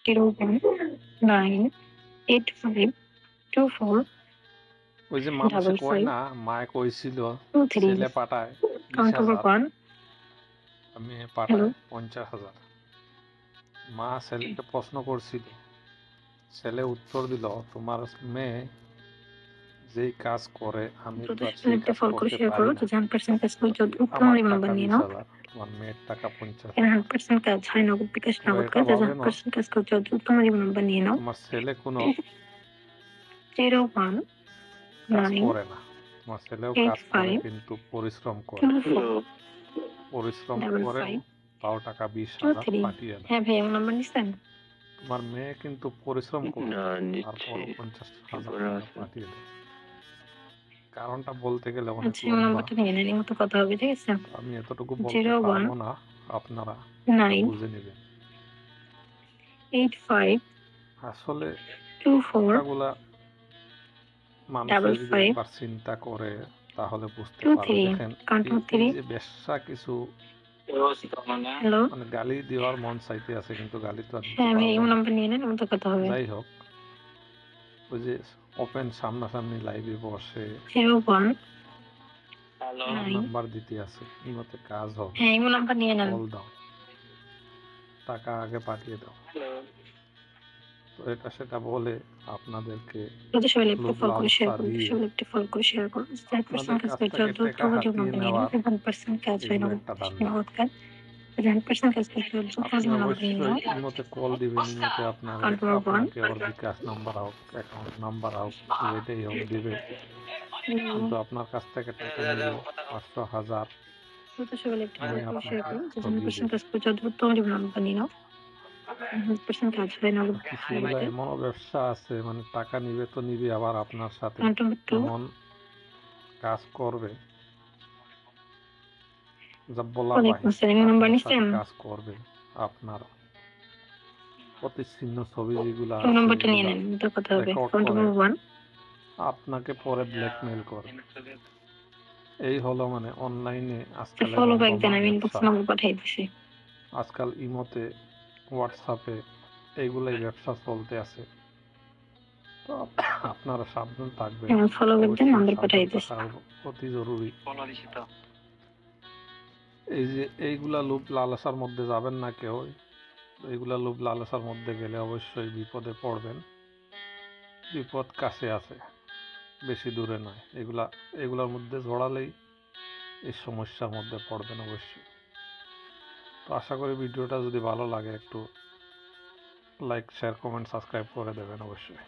0198524245 ওই যে মানুষে কয় না, মায়ে কইছিল ছেলে পাঠায় 20,000, মেয়ে পাঠায় 50,000। মা ছেলেকে প্রশ্ন করছিল, ছেলে উত্তর দিল, তোমার মেয়ে যেই কাজ করে আমি তো আর সেই কাজ করতে পারি না। আমার টাকা 20,000, তোমার মেয়ের টাকা 50,000। তোমার ছেলে কোনো কাজ করে না, তোমার ছেলেও কাজ করে কিন্তু পরিশ্রম করে, করেও তাও টাকা 20,000 পাঠিয়ে দেয়। তোমার মেয়ে কিন্তু পরিশ্রম করে তারপর 50,000 টাকা পাঠিয়ে দেয়। কারণটা বলতে গেলে অনেক লম্বা, আমি এতটুকু বলতে পারবো না, আপনারা বুঝে নেবেন। আসলে কথাগুলা মানুষের যদি একবার চিন্তা করে তাহলে বুঝতে পারবে। দেখেন এই যে বেশ্যা কিছু মানে গালি দেওয়ার মন চাইতে আছে কিন্তু গালি তো যাই হোক, ওই যে ওপেন সামনাসামনি লাইভে বসে নাম্বার দিতে আছে, ইমতে কাজ হবে, কল দাও, টাকা আগে পাঠিয়ে দাও, তো এটা সেটা বলে আপনাদেরকে লোভ লালসা দিয়ে আপনাদের কাছ থেকে টাকা হাতিয়ে নেওয়া, এগুলো একটা ধান্দা। আপনি অবশ্যই ইমতে কল দিবেন, ইমতে আপনাকে ওর বিকাশ নাম্বার হোক, অ্যাকাউন্ট নাম্বার হোক, যেটাই হোক দিবে, কিন্তু আপনার কাছ থেকে টাকা নেবে 500, 1000, নিয়ে আপনাকে ঠকিয়ে দেবে। কিছুগুলো এমনও ব্যবসা আছে মানে টাকা নিবে তো নিবে, আবার আপনার সাথে এমন কাজ করবে যা বলা বাহির, কাজ করবে আপনার প্রতিচ্ছিন্ন ছবি যেগুলো রেকর্ড করে আপনাকে পরে ব্ল্যাকমেইল করে। এই হলো মানে অনলাইনে আজকাল ইমোতে, হোয়াটসঅ্যাপে এইগুলাই ব্যবসা চলতে আছে। তো আপনারা সাবধান থাকবেন, অতি জরুরি। এই যে এইগুলা লোভ লালসার মধ্যে যাবেন না কেউ, এইগুলা লোভ লালসার মধ্যে গেলে অবশ্যই বিপদে পড়বেন। বিপদ কাছে আছে, বেশি দূরে নয়। এগুলার মধ্যে জড়ালেই এই সমস্যার মধ্যে পড়বেন অবশ্যই। তো আশা করি ভিডিওটা যদি ভালো লাগে একটু লাইক, শেয়ার, কমেন্ট, সাবস্ক্রাইব করে দেবেন অবশ্যই।